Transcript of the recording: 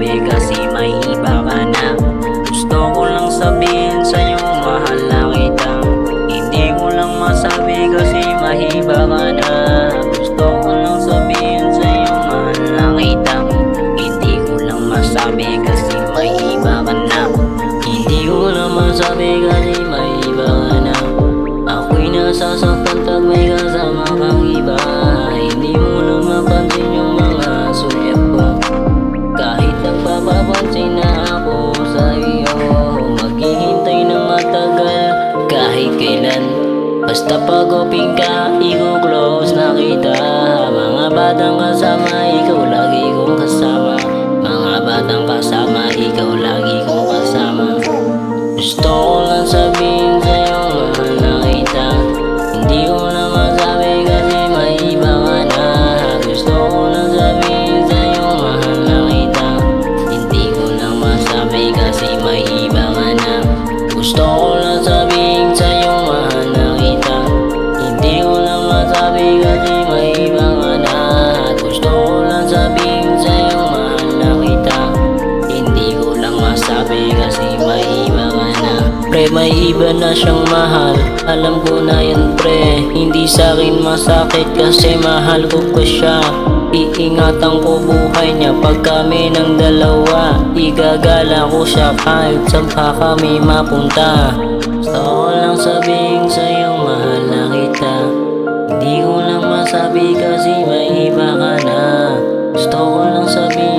masabi kasi may iba ka na. Gusto ko lang sabihin sa'yo mahal na kita. Hindi ko lang masabi kasi may iba ka na. Gusto ko lang sabihin sa'yo mahal na kita. Hindi ko lang masabi kasi may iba ka na. Hindi ko lang masabi kasi may iba ka na. Ako'y nasasaktan pag may kasama kang iba. Hindi mo lang mapansin yung mga sulyap ko. Kahit nagpapapansin na ako sa iyo, maghihintay ng matagal kahit kailan. Basta pag-open ka, i-close na kita. Mga batang kasama, ikaw lagi kong kasama. Mga batang kasama, ikaw lagi kong kasama. Gusto ko lang sabihin sa'yo mahal na kita. Hindi ko na masabi kasi may iba ka na. Gusto ko lang sabihin sa'yo mahal na kita. Hindi ko lang masabi kasi may iba ka na. Gusto ko lang sabihin sa'yo mahal na kita. Hindi ko lang masabi kasi may iba ka na. Gusto ko lang sabihin sa'yo mahal na kita. Hindi ko lang masabi kasi may iba ka na. Pre, may iba na siyang mahal. Alam ko na yan pre. Hindi sa'kin masakit kasi mahal ko pa siya. Iingatan ko buhay niya pag kami ng dalawa. Igagala ko siya kahit saan pa kami mapunta. Gusto ko lang sabihin sa'yo mahal na kita. Hindi ko lang masabi kasi may iba ka na. Gusto ko lang sabihin